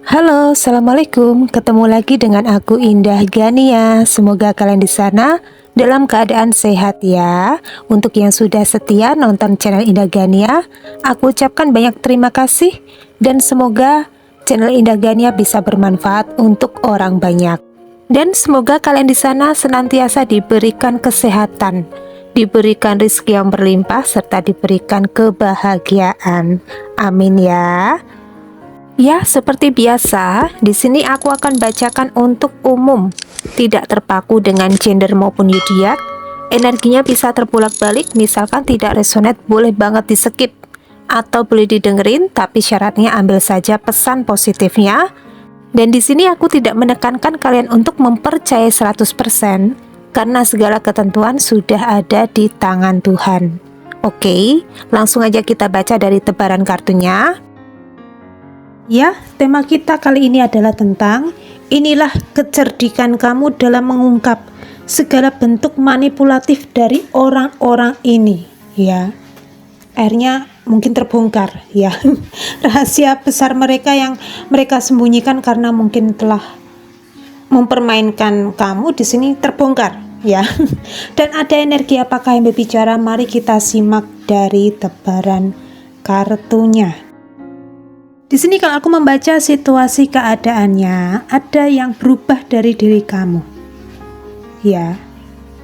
Halo, assalamualaikum. Ketemu lagi dengan aku Indah Gania. Semoga kalian di sana dalam keadaan sehat ya. Untuk yang sudah setia nonton channel Indah Gania, aku ucapkan banyak terima kasih dan semoga channel Indah Gania bisa bermanfaat untuk orang banyak. Dan semoga kalian di sana senantiasa diberikan kesehatan, diberikan rezeki yang berlimpah serta diberikan kebahagiaan. Amin ya. Ya, seperti biasa, di sini aku akan bacakan untuk umum, tidak terpaku dengan gender maupun zodiak. Energinya bisa terbolak-balik, misalkan tidak resonate boleh banget di-skip atau boleh didengerin, tapi syaratnya ambil saja pesan positifnya. Dan di sini aku tidak menekankan kalian untuk mempercayai 100% karena segala ketentuan sudah ada di tangan Tuhan. Oke, langsung aja kita baca dari tebaran kartunya. Ya, tema kita kali ini adalah tentang inilah kecerdikan kamu dalam mengungkap segala bentuk manipulatif dari orang-orang ini. Ya, akhirnya mungkin terbongkar ya rahasia besar mereka yang mereka sembunyikan karena mungkin telah mempermainkan kamu di sini terbongkar ya. Dan ada energi apakah yang berbicara? Mari kita simak dari tebaran kartunya. Di sini kalau aku membaca situasi keadaannya, ada yang berubah dari diri kamu. Ya.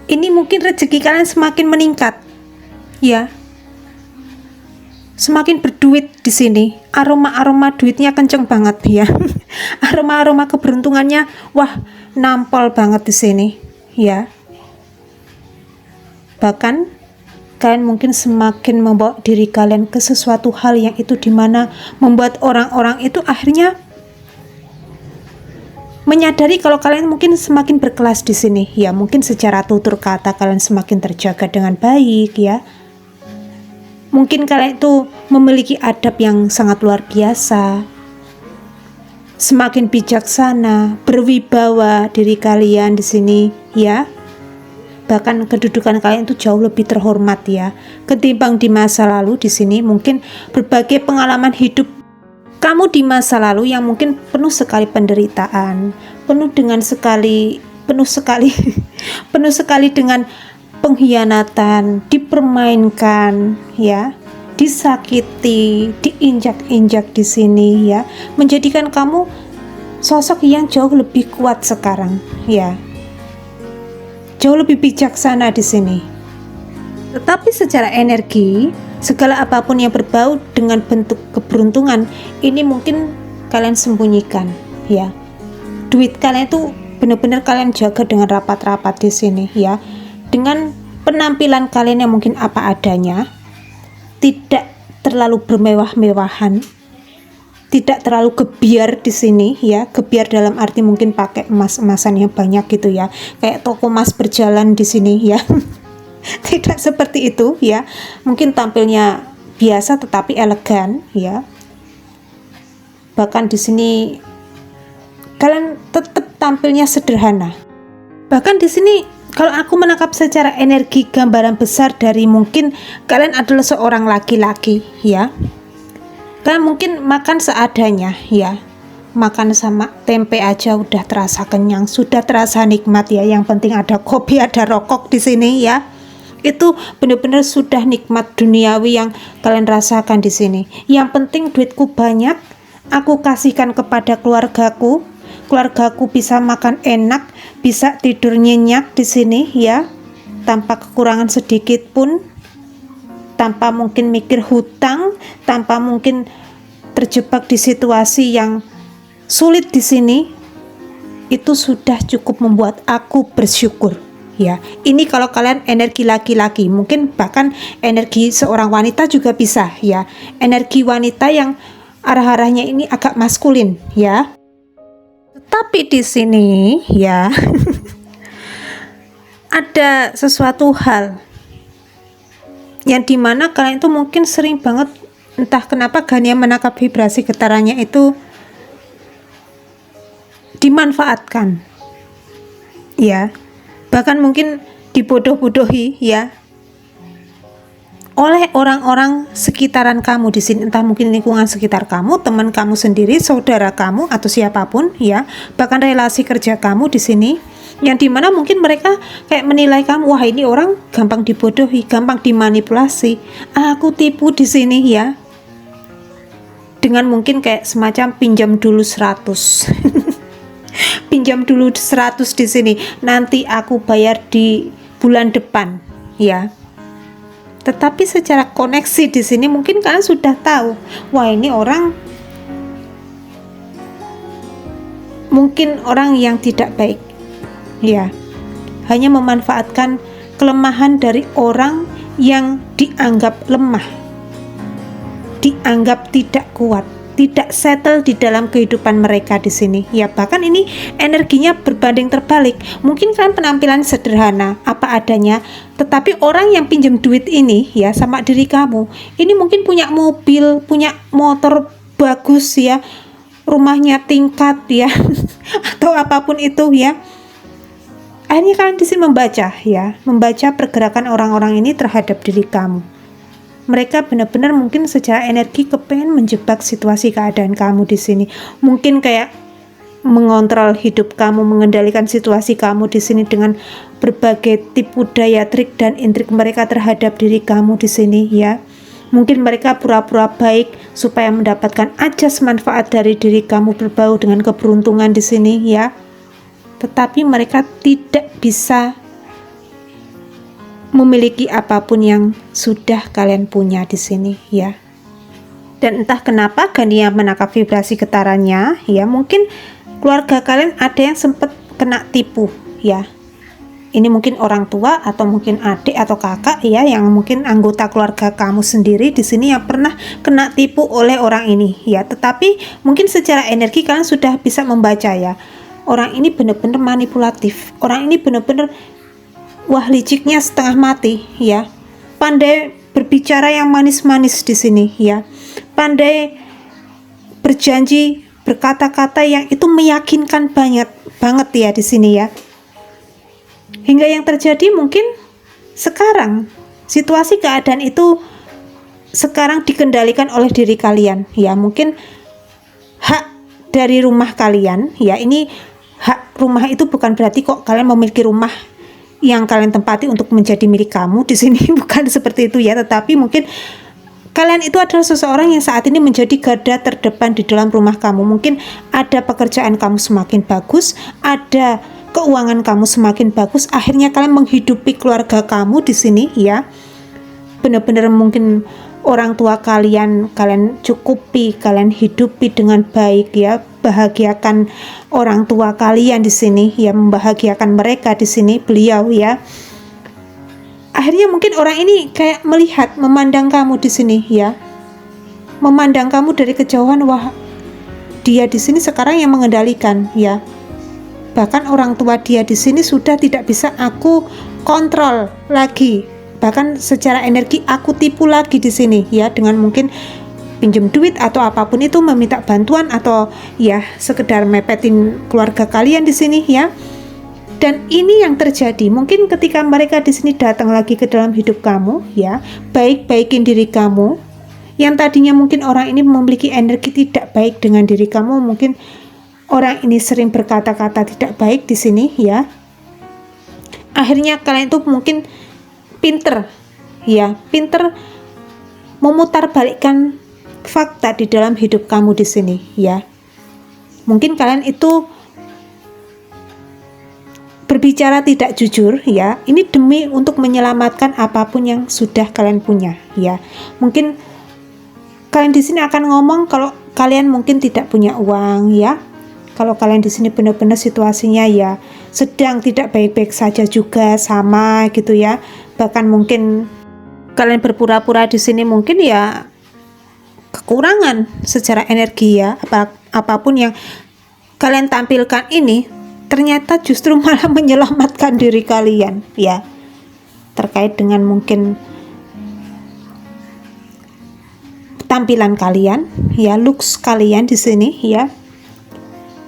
Ini mungkin rezeki kalian semakin meningkat. Ya. Semakin berduit di sini. Aroma-aroma duitnya kenceng banget ya. Aroma-aroma keberuntungannya wah, nampol banget di sini, ya. Bahkan kalian mungkin semakin membawa diri kalian ke sesuatu hal yang itu dimana membuat orang-orang itu akhirnya menyadari kalau kalian mungkin semakin berkelas di sini ya. Mungkin secara tutur kata kalian semakin terjaga dengan baik ya. Mungkin kalian itu memiliki adab yang sangat luar biasa, semakin bijaksana, berwibawa diri kalian di sini ya. Bahkan kedudukan kalian itu jauh lebih terhormat ya ketimbang di masa lalu. Di sini mungkin berbagai pengalaman hidup kamu di masa lalu yang mungkin penuh sekali penderitaan, penuh sekali dengan pengkhianatan, dipermainkan ya, disakiti, diinjak-injak di sini ya, menjadikan kamu sosok yang jauh lebih kuat sekarang ya. Jauh lebih bijaksana di sini. Tetapi secara energi, segala apapun yang berbau dengan bentuk keberuntungan ini mungkin kalian sembunyikan, ya. Duit kalian itu benar-benar kalian jaga dengan rapat-rapat di sini, ya. Dengan penampilan kalian yang mungkin apa adanya, tidak terlalu bermewah-mewahan, tidak terlalu gebiar di sini ya. Gebiar dalam arti mungkin pakai emas-emasan yang banyak gitu ya, kayak toko emas berjalan di sini ya. Tidak seperti itu ya. Mungkin tampilnya biasa tetapi elegan ya. Bahkan di sini kalian tetap tampilnya sederhana. Bahkan di sini kalau aku menangkap secara energi gambaran besar dari mungkin kalian adalah seorang laki-laki ya. Kalian mungkin makan seadanya ya, makan sama tempe aja udah terasa kenyang, sudah terasa nikmat ya. Yang penting ada kopi, ada rokok di sini ya. Itu benar-benar sudah nikmat duniawi yang kalian rasakan di sini. Yang penting duitku banyak, aku kasihkan kepada keluargaku. Keluargaku bisa makan enak, bisa tidur nyenyak di sini ya, tanpa kekurangan sedikit pun, tanpa mungkin mikir hutang, tanpa mungkin terjebak di situasi yang sulit di sini. Itu sudah cukup membuat aku bersyukur ya. Ini kalau kalian energi laki-laki, mungkin bahkan energi seorang wanita juga bisa ya. Energi wanita yang arah-arahnya ini agak maskulin ya. Tetapi di sini ya ada sesuatu hal yang dimana kalian itu mungkin sering banget, entah kenapa Gania menangkap vibrasi getarannya itu dimanfaatkan ya, bahkan mungkin dibodoh-bodohi ya. oleh orang-orang sekitaran kamu di sini, entah mungkin lingkungan sekitar kamu, teman kamu sendiri, saudara kamu atau siapapun ya, bahkan relasi kerja kamu di sini, yang dimana mungkin mereka kayak menilai kamu, wah ini orang gampang dibodohi, gampang dimanipulasi, aku tipu di sini ya, dengan mungkin kayak semacam pinjam dulu 100 pinjam dulu 100 di sini, nanti aku bayar di bulan depan ya. Tetapi secara koneksi di sini mungkin kalian sudah tahu, wah ini orang mungkin orang yang tidak baik ya, hanya memanfaatkan kelemahan dari orang yang dianggap lemah, dianggap tidak kuat, tidak settle di dalam kehidupan mereka di sini ya. Bahkan ini energinya berbanding terbalik. Mungkin kan penampilan sederhana, apa adanya, tetapi orang yang pinjam duit ini ya sama diri kamu, ini mungkin punya mobil, punya motor bagus ya, rumahnya tingkat ya atau apapun itu ya. Akhirnya kalian di sini membaca ya, membaca pergerakan orang-orang ini terhadap diri kamu. Mereka benar-benar mungkin secara energi kepengen menjebak situasi keadaan kamu di sini. Mungkin kayak mengontrol hidup kamu, mengendalikan situasi kamu di sini dengan berbagai tipu daya, trik dan intrik mereka terhadap diri kamu di sini ya. Mungkin mereka pura-pura baik supaya mendapatkan ajas manfaat dari diri kamu, berbau dengan keberuntungan di sini ya. Tetapi mereka tidak bisa memiliki apapun yang sudah kalian punya di sini ya. Dan entah kenapa Gania menangkap vibrasi getarannya ya, mungkin keluarga kalian ada yang sempat kena tipu ya. Ini mungkin orang tua atau mungkin adik atau kakak ya, yang mungkin anggota keluarga kamu sendiri di sini yang pernah kena tipu oleh orang ini ya. Tetapi mungkin secara energi kalian sudah bisa membaca ya, orang ini benar-benar manipulatif, orang ini benar-benar wah liciknya setengah mati ya, pandai berbicara yang manis-manis di sini ya, pandai berjanji, berkata-kata yang itu meyakinkan banget ya di sini ya. Hingga yang terjadi mungkin sekarang situasi keadaan itu sekarang dikendalikan oleh diri kalian ya. Mungkin hak dari rumah kalian ya, ini hak rumah itu bukan berarti kok kalian memiliki rumah yang kalian tempati untuk menjadi milik kamu di sini, bukan seperti itu ya. Tetapi mungkin kalian itu adalah seseorang yang saat ini menjadi garda terdepan di dalam rumah kamu. Mungkin ada pekerjaan kamu semakin bagus, ada keuangan kamu semakin bagus, akhirnya kalian menghidupi keluarga kamu di sini ya. Benar-benar mungkin orang tua kalian cukupi, kalian hidupi dengan baik ya, bahagiakan orang tua kalian di sini ya, membahagiakan mereka di sini beliau ya. Akhirnya mungkin orang ini kayak melihat, memandang kamu di sini ya, memandang kamu dari kejauhan, wah dia di sini sekarang yang mengendalikan ya. Bahkan orang tua dia di sini sudah tidak bisa aku kontrol lagi, bahkan secara energi aku tipu lagi di sini ya, dengan mungkin pinjam duit atau apapun itu, meminta bantuan atau ya sekedar mepetin keluarga kalian di sini ya. Dan ini yang terjadi mungkin ketika mereka di sini datang lagi ke dalam hidup kamu ya, baik-baikin diri kamu. Yang tadinya mungkin orang ini memiliki energi tidak baik dengan diri kamu, mungkin orang ini sering berkata-kata tidak baik di sini ya. Akhirnya kalian itu mungkin pinter memutarbalikkan fakta di dalam hidup kamu di sini ya. Mungkin kalian itu berbicara tidak jujur ya, ini demi untuk menyelamatkan apapun yang sudah kalian punya ya. Mungkin kalian di sini akan ngomong kalau kalian mungkin tidak punya uang ya, kalau kalian di sini benar-benar situasinya ya sedang tidak baik-baik saja juga, sama gitu ya. Bahkan mungkin kalian berpura-pura di sini mungkin ya kekurangan secara energi ya. Apapun yang kalian tampilkan ini ternyata justru malah menyelamatkan diri kalian ya, terkait dengan mungkin tampilan kalian ya, looks kalian di sini ya.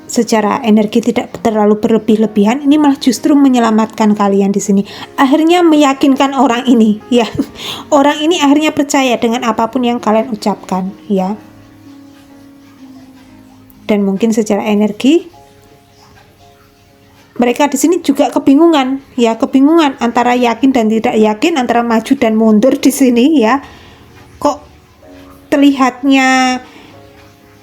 secara energi tidak terlalu berlebih-lebihan, ini malah justru menyelamatkan kalian di sini. Akhirnya meyakinkan orang ini, ya. Orang ini akhirnya percaya dengan apapun yang kalian ucapkan, ya. Dan mungkin secara energi mereka di sini juga kebingungan, ya, kebingungan antara yakin dan tidak yakin, antara maju dan mundur di sini, ya. Kok terlihatnya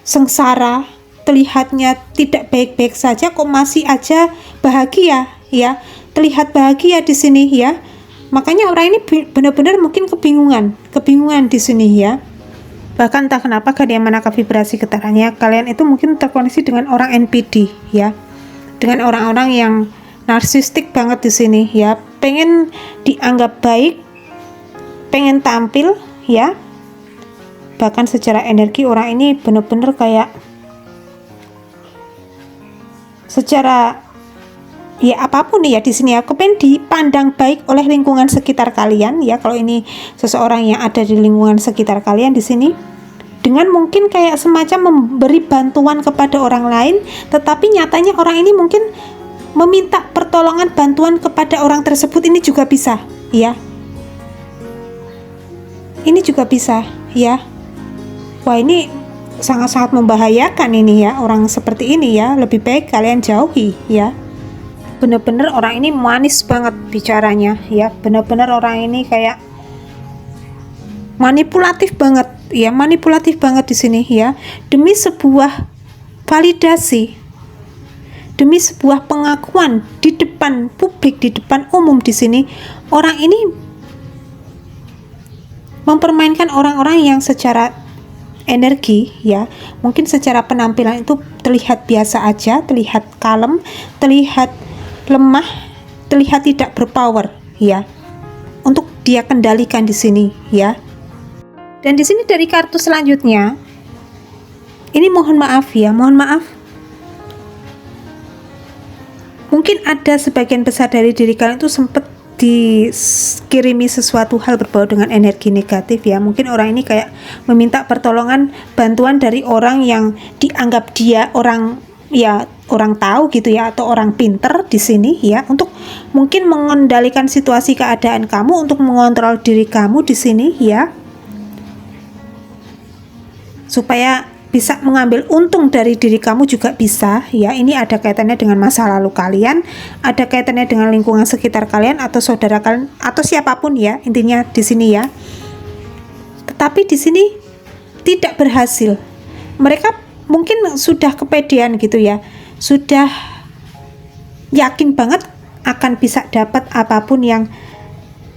sengsara, terlihatnya tidak baik-baik saja, kok masih aja bahagia, ya. Terlihat bahagia di sini, ya. Makanya orang ini benar-benar mungkin kebingungan di sini, ya. Bahkan entah kenapa kalian menangkap vibrasi getarannya, kalian itu mungkin terkoneksi dengan orang NPD, ya. Dengan orang-orang yang narsistik banget di sini, ya. Pengen dianggap baik, pengen tampil, ya. Bahkan secara energi orang ini benar-benar kayak secara ya apapun ya di sini, ya, kepengen dipandang baik oleh lingkungan sekitar kalian, ya. Kalau ini seseorang yang ada di lingkungan sekitar kalian di sini, dengan mungkin kayak semacam memberi bantuan kepada orang lain, tetapi nyatanya orang ini mungkin meminta pertolongan bantuan kepada orang tersebut, ini juga bisa, ya. Ini juga bisa, ya. Wah, ini sangat-sangat membahayakan ini, ya, orang seperti ini, ya. Lebih baik kalian jauhi, ya. Bener-bener orang ini manis banget bicaranya, ya. Bener-bener orang ini kayak manipulatif banget, ya. Manipulatif banget di sini, ya. Demi sebuah validasi, demi sebuah pengakuan di depan publik, di depan umum di sini, orang ini mempermainkan orang-orang yang secara energi, ya, mungkin secara penampilan itu terlihat biasa aja, terlihat kalem, terlihat lemah, terlihat tidak berpower, ya, untuk dia kendalikan di sini, ya. Dan di sini dari kartu selanjutnya, ini mohon maaf, ya, mohon maaf. Mungkin ada sebagian besar dari diri kalian itu sempat dikirimi sesuatu hal berbau dengan energi negatif, ya. Mungkin orang ini kayak meminta pertolongan bantuan dari orang yang dianggap dia orang, ya, orang tahu gitu, ya, atau orang pinter di sini, ya, untuk mungkin mengendalikan situasi keadaan kamu, untuk mengontrol diri kamu di sini, ya, supaya bisa mengambil untung dari diri kamu juga bisa, ya. Ini ada kaitannya dengan masa lalu kalian, ada kaitannya dengan lingkungan sekitar kalian atau saudara kalian atau siapapun, ya, intinya di sini, ya. Tetapi di sini tidak berhasil. Mereka mungkin sudah kepedean gitu, ya. Sudah yakin banget akan bisa dapat apapun yang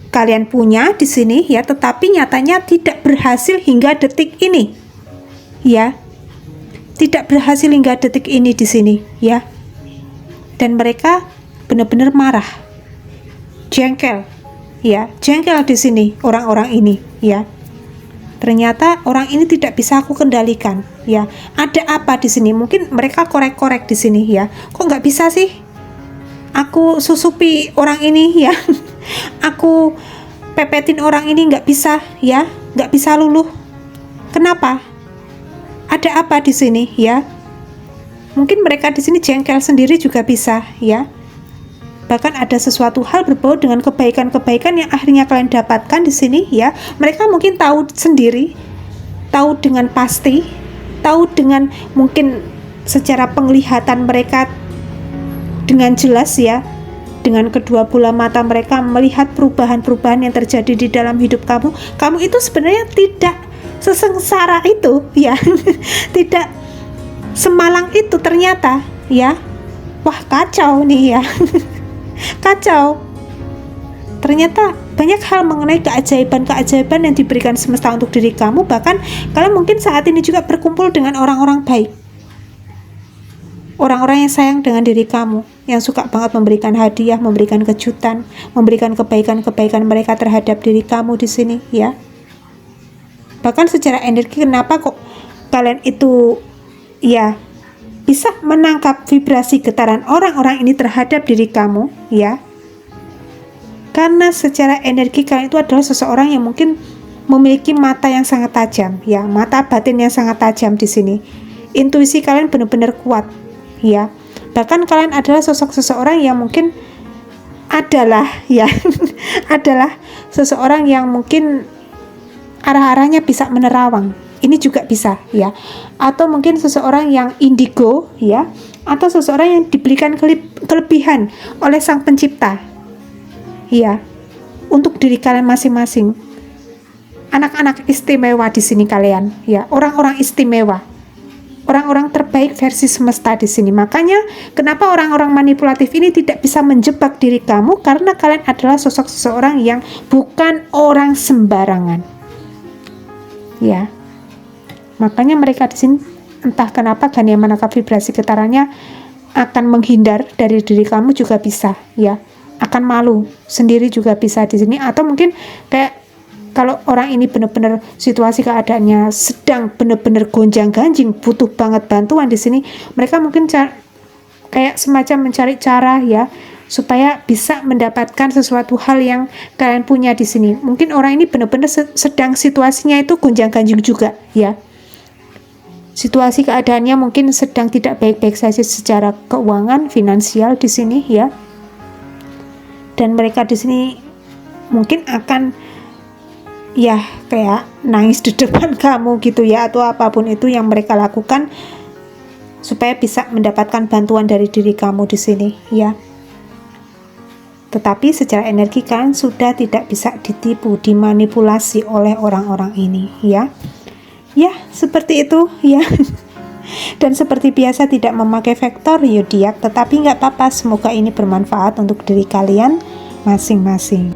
kalian punya di sini, ya, tetapi nyatanya tidak berhasil hingga detik ini, ya. Tidak berhasil hingga detik ini di sini, ya. Dan mereka benar-benar marah, jengkel, ya, jengkel di sini orang-orang ini, ya. Ternyata orang ini tidak bisa aku kendalikan, ya. Ada apa di sini? Mungkin mereka korek-korek di sini, ya. Kok nggak bisa sih? Aku susupi orang ini, ya. Aku pepetin orang ini, nggak bisa, ya. Nggak bisa luluh. Kenapa? Ada apa di sini, ya? Mungkin mereka di sini jengkel sendiri juga bisa, ya. Bahkan ada sesuatu hal berbau dengan kebaikan-kebaikan yang akhirnya kalian dapatkan di sini, ya. Mereka mungkin tahu sendiri, tahu dengan pasti, tahu dengan mungkin secara penglihatan mereka dengan jelas, ya. Dengan kedua bola mata mereka melihat perubahan-perubahan yang terjadi di dalam hidup kamu. Kamu itu sebenarnya tidak sesengsara itu, ya. Tidak semalang itu ternyata, ya. Wah, kacau nih, ya. Kacau. Ternyata banyak hal mengenai keajaiban-keajaiban yang diberikan semesta untuk diri kamu. Bahkan kalian mungkin saat ini juga berkumpul dengan orang-orang baik, orang-orang yang sayang dengan diri kamu, yang suka banget memberikan hadiah, memberikan kejutan, memberikan kebaikan-kebaikan mereka terhadap diri kamu di sini, ya. Bahkan secara energi, kenapa kok kalian itu, ya, bisa menangkap vibrasi getaran orang-orang ini terhadap diri kamu, ya. Karena secara energi kalian itu adalah seseorang yang mungkin memiliki mata yang sangat tajam, ya, mata batin yang sangat tajam di sini. Intuisi kalian benar-benar kuat, ya. Bahkan kalian adalah sosok seseorang yang mungkin adalah ya adalah seseorang yang mungkin arah-arahnya bisa menerawang. Ini juga bisa ya. Atau mungkin seseorang yang indigo ya, atau seseorang yang diberikan kelebihan oleh Sang Pencipta ya, untuk diri kalian masing-masing. Anak-anak istimewa di sini kalian ya, orang-orang istimewa. Orang-orang terbaik versi semesta di sini. Makanya kenapa orang-orang manipulatif ini tidak bisa menjebak diri kamu, karena kalian adalah sosok seseorang yang bukan orang sembarangan. Ya. Makanya mereka di sini entah kenapa Gania menangkap vibrasi getarannya akan menghindar dari diri kamu juga bisa, ya. Akan malu sendiri juga bisa di sini, atau mungkin kayak kalau orang ini benar-benar situasi keadaannya sedang benar-benar gonjang-ganjing, butuh banget bantuan di sini, mereka mungkin kayak semacam mencari cara ya supaya bisa mendapatkan sesuatu hal yang kalian punya di sini. Mungkin orang ini benar-benar sedang situasinya itu gonjang-ganjing juga ya. Situasi keadaannya mungkin sedang tidak baik-baik saja secara keuangan, finansial di sini ya. Dan mereka di sini mungkin akan ya kayak nangis di depan kamu gitu ya, atau apapun itu yang mereka lakukan supaya bisa mendapatkan bantuan dari diri kamu di sini ya. Tetapi secara energi kan sudah tidak bisa ditipu, dimanipulasi oleh orang-orang ini ya. Ya, seperti itu ya. Dan seperti biasa tidak memakai vektor zodiak, tetapi nggak apa-apa, semoga ini bermanfaat untuk diri kalian masing-masing.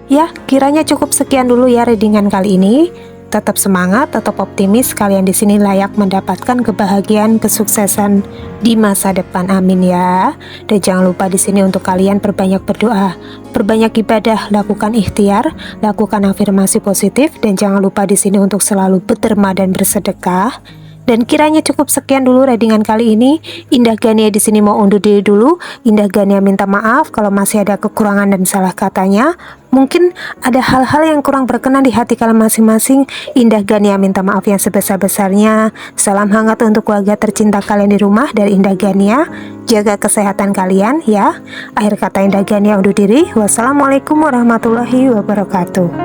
Ya, kiranya cukup sekian dulu ya readingan kali ini. Tetap semangat, tetap optimis. Kalian di sini layak mendapatkan kebahagiaan, kesuksesan di masa depan. Amin ya. Dan jangan lupa di sini untuk kalian perbanyak berdoa, perbanyak ibadah, lakukan ikhtiar, lakukan afirmasi positif, dan jangan lupa di sini untuk selalu berderma dan bersedekah. Dan kiranya cukup sekian dulu readingan kali ini. Indah Gania di sini mau undur diri dulu. Indah Gania minta maaf kalau masih ada kekurangan dan salah katanya. Mungkin ada hal-hal yang kurang berkenan di hati kalian masing-masing. Indah Gania minta maaf yang sebesar-besarnya. Salam hangat untuk keluarga tercinta kalian di rumah dari Indah Gania. Jaga kesehatan kalian ya. Akhir kata Indah Gania undur diri. Wassalamualaikum warahmatullahi wabarakatuh.